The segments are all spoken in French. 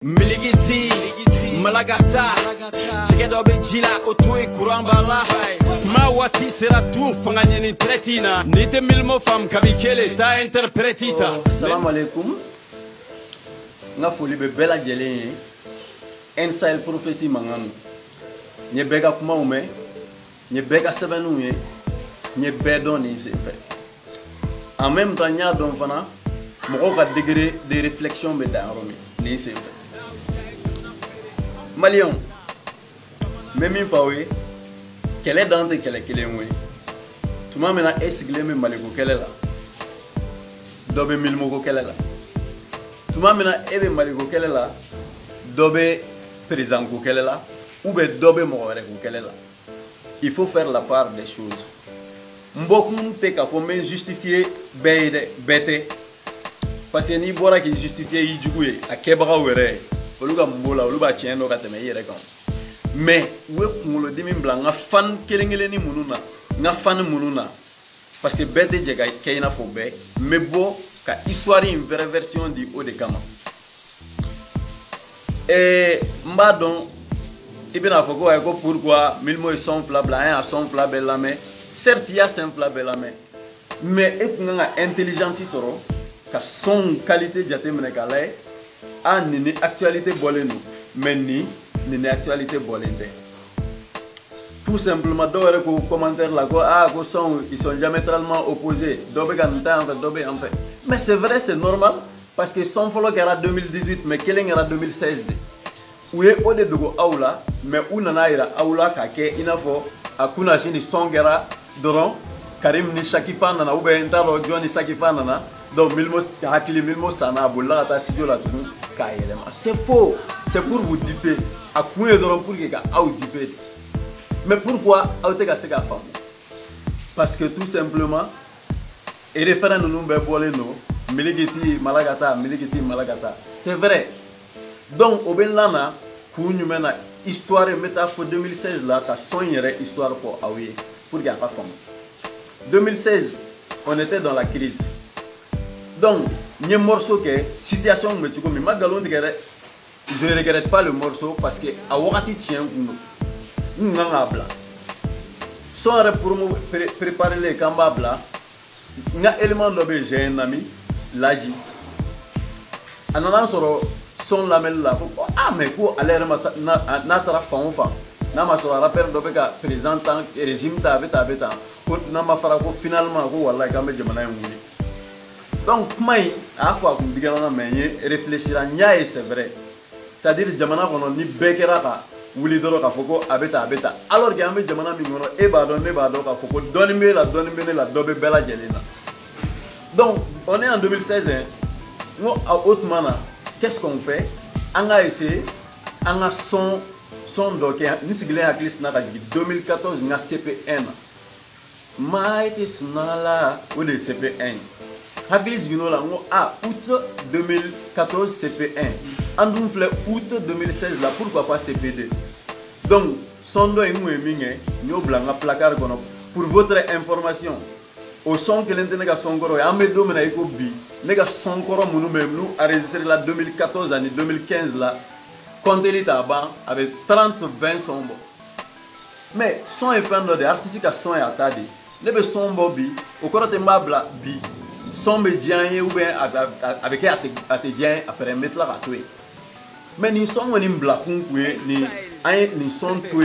Miligiti, Malagata, Chigedobe Jila, Otui Kurambala, Mawati sera tout fanganyeni tretina, Nite milmo fam kabikele ta interpretita. Salam alaikum. Nga foli be bela jelen Ensile prophecy manganu. Nye bega kuma ume, nye bega sebenu ye, nye bedon ni se fait. En même temps, nya don fana, mo ka degré de réflexion be dans romi ni se fait. Malion, même fawe, quelle est dans quelle est moué. Tu m'as maintenant esiglé me maliko quelle est là. Dobe milmoko quelle est là. Tu m'as maintenant ebe maliko quelle est là. Dobe président quelle est là. Ou be dobe morere quelle est là. Il faut faire la part des choses. Mbokun te ka faut même justifier bête. Parce que ni bora qui justifier yijugouye a kebra were. Oluga mbola oluba tiendo kateme yere kan. Mais we kumulo dimi bla nga fan kelengele ni mununa nga fan mununa parce que bête je kayina fo be mais bo ka histoire une vraie version di haut de kama et mbadon ibina foko ay ko pourquoi milmo son flable un son flable la mais certes il y a son flable la mais et nga intelligence soro ka son qualité jate menekale a nini actualité bolenu mais ni actualité bolende. Tout simplement d'où ko commentaire là ko ko sont ils sont diamétralement opposés dobe ganta en fait dobe en fait mais c'est vrai c'est normal parce que son follow era 2018 mais kelen era 2016 où est au de dogo aula mais unana ira aula ka ke inafo akuna chini songera doron Karim ni shakifana na ube entaro Johnny sakifana na donc milmo hakili milmo sana bulla ta studio la tunu kaelema c'est faux c'est pour vous diper à couper doron pour que ka au diper mais pourquoi autre que c'est femme parce que tout simplement et référendum nous be boleno miligiti malagata c'est vrai donc obenlana pour nous mena histoire métaphore 2016 là ka sonyerait histoire pour awie pour gars pas femme 2016 on était dans la crise donc ni morceau que situation me tu comme magalon je ne regrette pas le morceau parce que à wakati tient nganga bla sans pour préparer les kamba bla nga élément lobé j'ai un ami laji anana soro son lamel la mais ko aller na tara fa na ma soro rappel dobe ka présentant régime ta beta ko na ma fara ko finalement ko wallahi kambe jamana nguni donc mai a fois ko digala mais réfléchir à nya c'est vrai c'est-à-dire jamana kono ni bekera ka wuli doro ka foko abeta alors que ambe jamana mi ngono e ba don ka foko donne la dobe bela jelena donc on est en 2016 hein nous à haute mana qu'est-ce qu'on fait on a essayé on a son donc ni sigle aklis na ka 2014 na CP1 maïti sunala ou de CP1 Haglis Ginola août 2014 CP1 Andoum fleur août 2016 là pourquoi pas CP2 donc son do et moué nous blanc placard pour votre information au son que l'intérêt son goro et amédo mena eko bi nega son goro mounou même nous enregistré là 2014 année 2015 là comptez les tabac avec 30-20 son mais son et fan de artistique à son et attardé ne son bobi au corps de mabla bi son médian ou bien avec atelier après mettre la ratoué mais ni son ni blacon ni son tout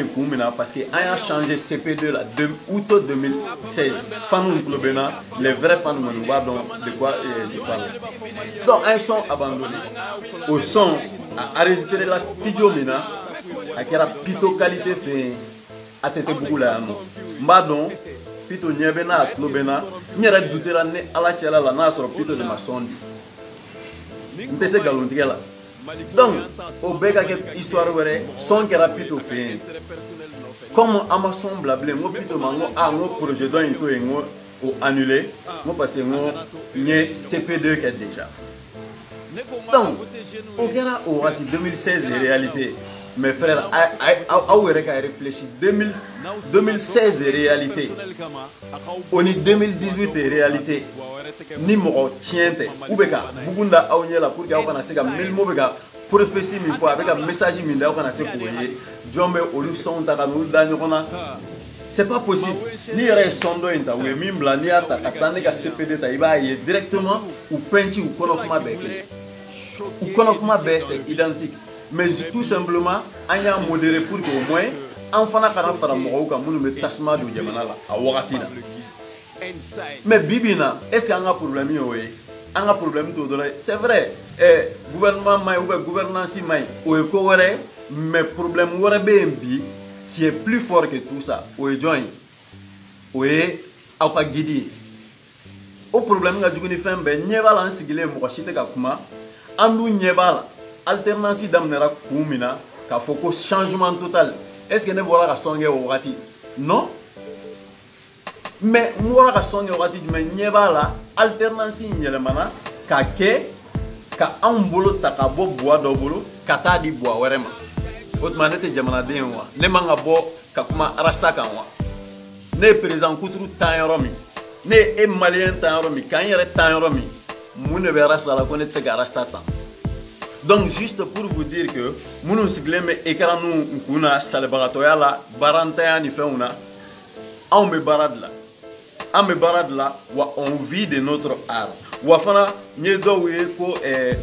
parce que a changé CP2 là août 2016 fans globena les vrais fans nous va donc de quoi je parle donc un son abandonné au son à enregistrer la studio mina à qui a plutôt qualité fait à tête beaucoup là mbadon pito nyebena atlobena nyera dutera ne ala chela la na soro pito de masondi mpese galondigela donc au bega que histoire were son que rapito fait comme amason blable mo pito mango ngo projet do into ngo o annuler mo passer ngo nye CP2 que déjà donc au gara au 2016 les réalités mes frères, a réfléchi 2016 réalité. On est 2018 réalité. Ni mo tiente. Ubeka bugunda awnyela pour que on a sega mil mo beka prophétie min fɔ a bɛ ka message min da aw kana se k'o ye jɔn bɛ olu sɔnw ta ka n'olu da ɲɔgɔn na c'est pas possible n'i yɛrɛ ye sɔn dɔ in ta u ye min bila n'i y'a ta ka taa ne ka CPD ta i b'a ye directement u pɛnti u kɔnɔ kuma bɛɛ kelen u kɔnɔ kuma bɛɛ c'est identique mais tout simplement an y'a modérer pour que au moins an fana kana fara mɔgɔw kan minnu bɛ tasuma don jamana la a wagati la mais bibi in na est ce que an ka problème y'o ye an ka problème t'o dɔrɔn ye c'est vrai gouvernement man ɲi ou bien gouvernance man ɲi o ye ko wɛrɛ ye mais problème wɛrɛ bɛ yen bi qui est plus fort que tout ça o ye jɔn ye o ye aw ka guide ye o problème ka jugu ni fɛn bɛɛ ɲɛ b'a la an sigilen mɔgɔ si tɛ ka kuma an dun ɲɛ b'a la alternance daminɛra kun min na k'a fɔ ko changement total est ce que ne bɔra ka sɔn kɛ o wagati non mais n bɔra ka sɔn kɛ wagati jumɛn ɲɛ b'a la alternance in yɛlɛmana k'a kɛ ka anw bolo ta ka bɔ buwa dɔ bolo ka taa di buwa wɛrɛ ma o tuma ne tɛ jamanaden ye wa ne man ka bɔ ka kuma arasa kan wa ne ye président kuturu tan yɔrɔ min ne ye e maliyɛn tan yɔrɔ min k'an yɛrɛ tan yɔrɔ min mun de bɛ arasa la ko ne tɛ se ka arasa tan donc juste pour vous dire que minnu sigilen bɛ écran nu kun na salibagatɔya la baarantanya ni fɛnw na anw bɛ baara de la an bɛ baara de la wa on vit de notre art wa fana n ye dɔw ye ko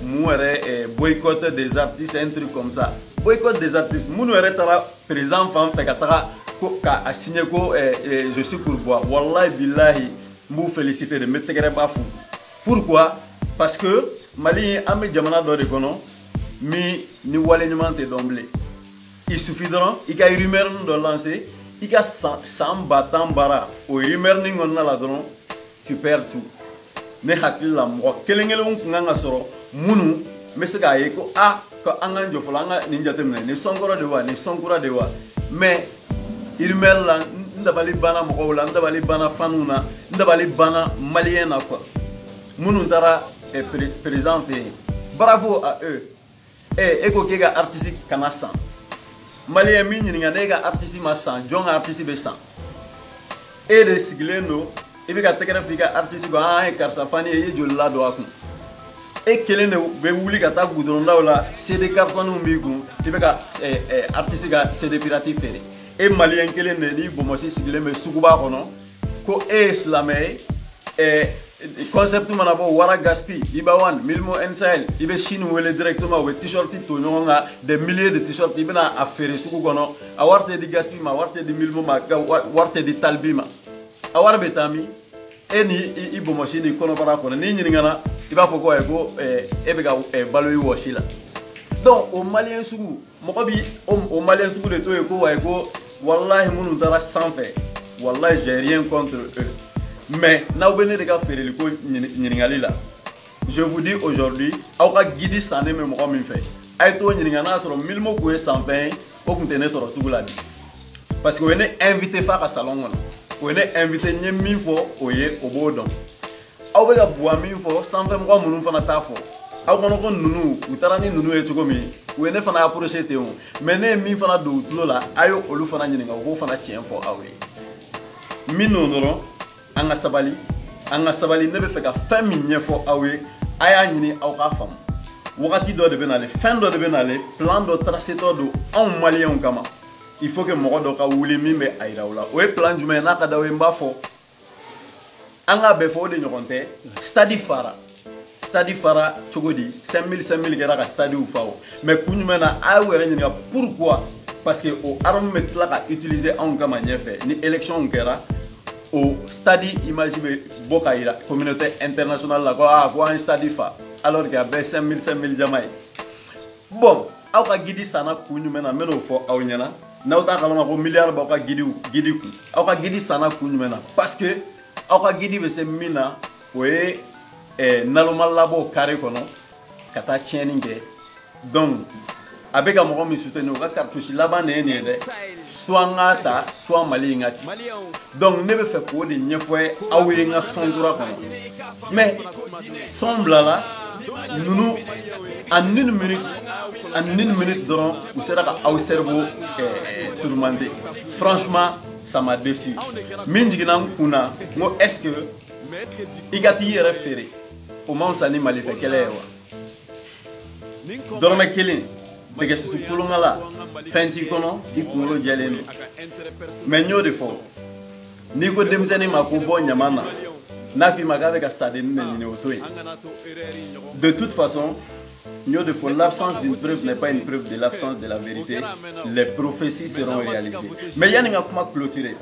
mun yɛrɛ boycott des artistes un truc comme ça boycott des artistes minnu yɛrɛ taara président fan fɛ ka taga ko k'a signé ko je suis pour boire wallahi billahi n b'u féliciter de n bɛ tɛgɛrɛ ba fu pourquoi parce que Mali an bɛ jamana dɔ de kɔnɔ min ni wale ɲuman tɛ dɔn bilen il suffit dɔrɔn i ka rumeur dɔ lancer i ka san ba tan baara o rumeur nin kɔnɔna la dɔrɔn tu perds tout ne hakili la mɔgɔ kelen kelenw kun kan ka sɔrɔ minnu n bɛ se k'a ye ko ko an k'an jɔ fɔlɔ an ka nin jateminɛ nin sɔnkɔrɔ de wa nin sɔnkura de wa mais rumeur la n dabali banna mɔgɔw la n dabali banna faniw na n dabali banna maliyɛn na quoi minnu taara président fɛ yen bravo à eux e ko k'e ka artiste kana san maliyɛn min ɲininka ne ka artiste ma san jɔn ka artiste bɛ san e de sigilen don i bɛ ka tɛgɛrɛ fɔ i ka artiste ko an ye karisa fani ye i ye joli la don a kun e kelen de bɛ wuli ka taa goudrondaw la CD cartonniw b'i kun i bɛ ka artiste ka CD pirate feere e maliyɛn kelen de ni Bamakɔ sigilen bɛ suguba kɔnɔ ko e ye silamɛ ye concept mana bɔ wara gaspi ibawan milmo ensile i bɛ Chine wele directement u bɛ t-shirt to ɲɔgɔn kan des milliers de t-shirt i bɛna a feere sugu kɔnɔ a wari tɛ di gaspi ma a wari tɛ di milmo ma wari tɛ di talbi ma a wari bɛ taa min e ni i Bamakɔ ni kɔnɔbara kɔnɔ n'i ɲininkana i b'a fɔ ko ko e bɛ ka balo i wɔsi la donc o maliyɛn sugu mɔgɔ bi o maliyɛn sugu de to yen ko wallahi minnu taara sanfɛ wallahi j'ai rien contre eux mais n'aw bɛ ne de ka feereli ko ɲininkali la je vous dis aujourd'hui aw ka guide sannen bɛ mɔgɔ min fɛ a ye t'o ɲininka n'a sɔrɔ milimo kun ye sanfɛn ye o kun tɛ ne sɔrɔ sugu la bi parce que o ye ne invité f'a ka salon kɔnɔ o ye ne invité n ye min fɔ o ye o b'o dɔn aw bɛ ka buwa min fɔ sanfɛ mɔgɔ minnu fana t'a fɔ aw kɔnɔ ko ninnu u taara ni ninnu ye cogo min u ye ne fana approché ten o mais ne ye min fana don u tulo la a ye olu fana ɲininka u k'o fana tiɲɛ fɔ aw ye min n'o dɔrɔn an ka sabali ne bɛ fɛ ka fɛn min ɲɛfɔ aw ye a y'a ɲini aw k'a faamu wagati dɔ de bɛ nale fɛn dɔ de bɛ nale plan dɔ tracétɔ don anw maliyɛnw kama il faut que mɔgɔ dɔ ka wuli min bɛ a yira u la o ye plan jumɛn ye n'a ka d'aw ye n b'a fɔ an k'a bɛɛ fɔ o de ɲɔgɔn tɛ stade fara cogo di 5000 kɛra ka stade fa o mais kun jumɛn na a y'u yɛrɛ ɲininka pourquoi parce que o arme bɛ tila ka utiliser anw kama ɲɛfɛ ni élection kɛra o stade image bɛ bɔ ka yira communauté internationale la ko an ye stade fa alors que a bɛɛ 5000 jama ye bon aw ka guide sanna kun jumɛn na n bɛ n'o fɔ aw ɲɛna n'aw t'a kalama ko miliyari b'aw ka guide kun aw ka guide sanna kun jumɛn na parce que aw ka guide bɛ se min na o ye naloma labɔ carré kɔnɔ ka taa tiɲɛni kɛ donc a bɛ ka mɔgɔ min soutenir o ka cartouche laban de ye nin ye dɛ soit n k'a ta soit Mali in ka ci donc ne bɛ fɛ k'o de ɲɛfɔ aw ye n ka son kura kɔnɔ mais son bilala ninnu en une minute dɔrɔn u sera ka aw cerveau tourmenter franchement ça m'a déçu min jiginna n kun na n ko est ce que i ka t'i yɛrɛ feere o man fisa ni Malifɛ kɛlɛ ye wa dorme kelen dege su kulungala fenti kono ikulo jalen mais ñoo de fo ni ko demseni ma ko bo nyamana na pi magabe ka sadeni ni otoy de toute façon ñoo de fo l'absence d'une preuve n'est pas une preuve de l'absence de la vérité. Les prophéties seront réalisées mais yani nga kuma clôturer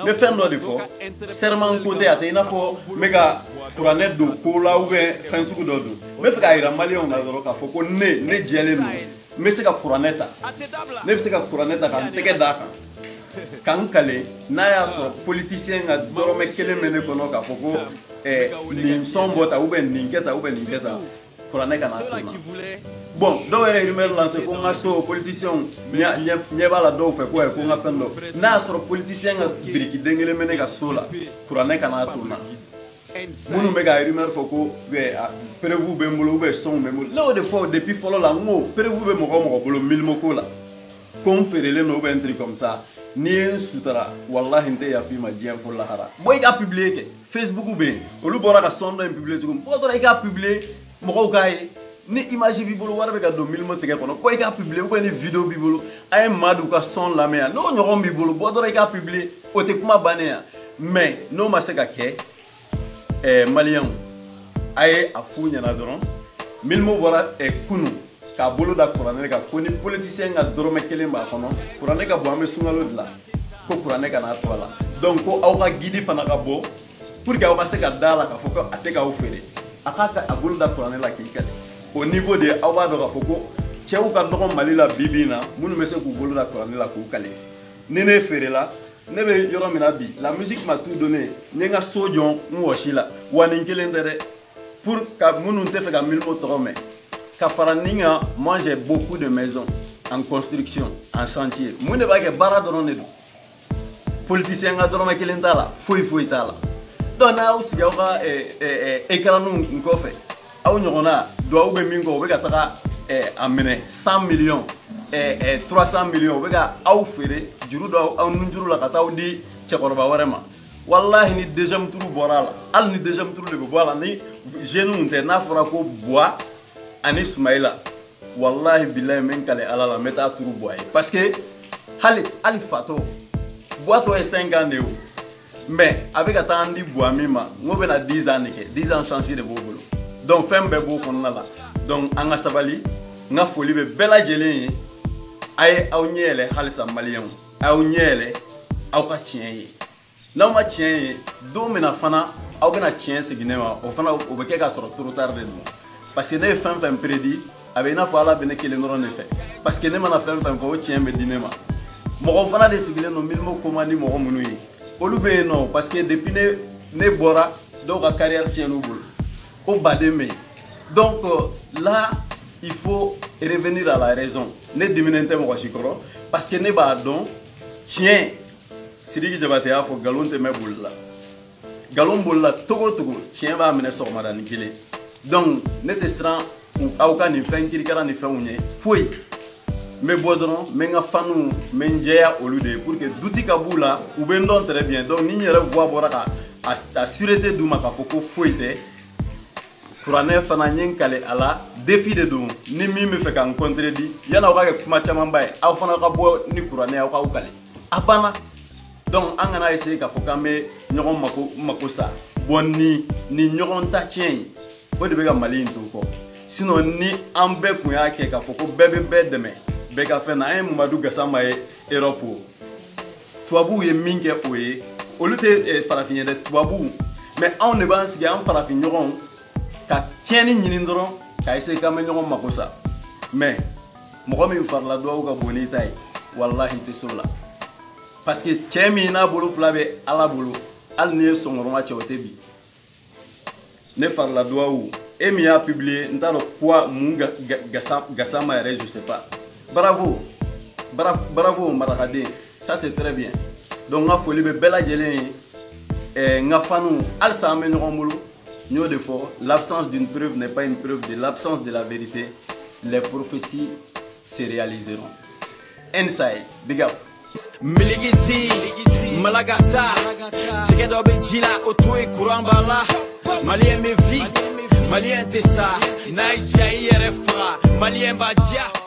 me fɛn dɔ de fɔ serment côté ate ina fɔ me ka kuranɛ don ko la ou bien fɛn sugu dɔ don me fɛ ka yira maliyɛnw na dɔrɔn k'a fɔ ko ne jɛlen don n bɛ se ka kuranɛ ta ne bɛ se ka kuranɛ ta ka n tɛgɛ d'a kan ka n kale n'a y'a sɔrɔ politicien ka dɔrɔmɛ kelen bɛ ne kɔnɔ k'a fɔ ko nin sɔn bɔ ta ou bien nin kɛ ta ou bien nin kɛ ta kuranɛ kana to na bon dɔw yɛrɛ rumeur lancer ko n ka so politicien ɲɛ b'a la dɔw fɛ ko n ka fɛn dɔ n'a y'a sɔrɔ politicien ka biriki den kelen bɛ ne ka so la kuranɛ kana to na minnu bɛ ka rumeur fɔ ko preuve bɛ n bolo ou bien sɔnw bɛ n bolo ne y'o de fɔ depuis fɔlɔ la n ko preuve bɛ mɔgɔ o mɔgɔ bolo milimo ko la ko n feerelen don ou bien un truc comme ça n'i ye n sutura walahi n tɛ yafa i ma diɲɛ fo lahara bon i ka publier kɛ Facebook bɛ yen olu bɔra ka son dɔ in publier cogo min bɔgɔ dɔrɔn i k'a publier mɔgɔw k'a ye ni image b'i bolo wari bɛ ka don milimo tigɛ kɔnɔ ko i k'a publier ou bien ni vidéo b'i bolo a ye maa d'u ka son lamɛn yan n'o ɲɔgɔn b'i bolo bɔ dɔrɔn i k'a publier o tɛ kuma bannen yan mais n'o ma se ka kɛ maliyɛnw a ye a f'u ɲɛna dɔrɔn milimo bɔra kunu k'a bolo da kuranɛ kan ko ni politicien ka dɔrɔmɛ kelen b'a kɔnɔ kuranɛ ka bɔ an bɛ sunkalo de la ko kuranɛ kana to a la donc ko aw ka guide fana ka bɔ pour que aw ka se ka da la k'a fɔ ko a tɛ k'aw feere a k'a a bolo da kuranɛ la k'i kale au niveau de aw b'a dɔn k'a fɔ ko cɛw ka dɔgɔ mali la bi bi in na minnu bɛ se k'u bolo da kuranɛ la k'u kale ni ne feerela ne bɛ yɔrɔ min na bi la musique m'a tout donné n ye n ka so jɔ n wɔsi la wa nin kelen tɛ dɛ pour ka minnu tɛ fɛ ka milimo tɔgɔ mɛn ka fara nin kan moi j'ai beaucoup de maisons en construction en chantier mun de b'a kɛ baara dɔrɔn de don politicien ka dɔrɔmɛ kelen t'a la foyi foyi t'a la donc n'a y'aw sigi aw ka écranw kɔfɛ aw ɲɔgɔnna duwawu bɛ min kɔ o bɛ ka taga a minɛ 100 millions 300 millions o bɛ ka aw feere juru dɔ aw nun juru la ka taa aw di cɛkɔrɔba wɛrɛ ma wallahi ni deuxième tour bɔra a la hali ni deuxième tour de bɛ bɔ a la ni jeunes tɛ n'a fɔra ko Buwa ani Sumayila wallahi billahi n bɛ n kale ala la n bɛ taa turu Buwa ye parce que hali fatɔ Buwa tɔ ye 5 ans de ye o mais a bɛ ka taa an di Buwa min ma n ko bɛ na 10 ans de kɛ 10 ans change de b'o bolo donc fɛn bɛɛ b'o kɔnɔna la donc an ka sabali n ka foli bɛ bɛɛ lajɛlen ye a ye aw ɲɛ yɛlɛ halisa maliyɛnw aw ɲɛ yɛlɛ aw ka tiɲɛ ye n'aw ma tiɲɛ ye don min na fana aw bɛna tiɲɛ segin ne ma o fana o bɛ kɛ k'a sɔrɔ trop tard de don parce que ne ye fɛn fɛn prédit a bɛ i n'a fɔ ala bɛ ne kelen dɔrɔn de fɛ parce que ne mana fɛn fɛn fɔ o tiɲɛ bɛ di ne ma mɔgɔw fana de sigilen don milimo ko man di mɔgɔ minnu ye olu bɛ yen nɔ parce que depuis ne bɔra dɔw ka carrière tiɲɛn'u bolo o baden bɛ yen donc là il faut revenir à la raison ne diminen tɛ mɔgɔ si kɔrɔ parce que ne b'a dɔn tiɲɛ Sidiki Jabate y'a fɔ nkalon tɛ mɛn boli la nkalon bolila togo togo tiɲɛ b'a minɛ sɔgɔmada ni kelen donc ne tɛ siran aw ka nin fɛn kirikara ni fɛnw ɲɛ foyi n bɛ bɔ dɔrɔn n bɛ n ka faniw n bɛ n jɛya olu de ye pour que duti ka b'u la u bɛ n dɔn très bien donc ni n yɛrɛ voix bɔra ka a sûreté d'u ma k'a fɔ ko foyi tɛ kuranɛ fana n ye n kale a la défi de don ni min bɛ fɛ ka n contredit yan'aw ka kɛ kuma camanba ye aw fana ka bɔ ni kuranɛ aw k'aw kale a banna donc an kana essayer k'a fɔ k'an bɛ ɲɔgɔn mako sa bon ni ɲɔgɔn ta tiɲɛ ye o de bɛ ka Mali in to kɔ sinon ni an bɛɛ kun y'a kɛ k'a fɔ ko bɛɛ bɛ bɛɛ dɛmɛ bɛɛ ka fɛn na an ye Mamadu Gassama ye Europe tubabuw ye min kɛ o ye olu tɛ farafin ye dɛ tubabuw mais anw de b'an sigi an farafin ɲɔgɔnw ka tiɲɛni ɲini dɔrɔn k'a essayer k'an bɛ ɲɔgɔn mako sa mais mɔgɔ min farila duwawu ka bon n'i ta ye wallahi tɛ s'o la parce que cɛ min n'a bolo fila bɛ ala bolo hali n'i ye sɔngɔrɔma cɛ o tɛ bi ne farila duwawu et mi a publié n t'a dɔn quoi mun Gassama yɛrɛ je sais pas bravo marakaden ça c'est très bien donc n ka foli bɛ bɛɛ lajɛlen ye n ka faniw halisa an bɛ ɲɔgɔn bolo n y'o de fɔ l'absence d'une preuve n'est pas une preuve de l'absence de la vérité les prophéties se réaliseront N-Sahel big up Miligiti Malagata Jigga dɔ bɛ ji la o to ye courant b'a la Maliyɛn bɛ vi Malien t'es ça, Naïja IRFA, Malien Badia.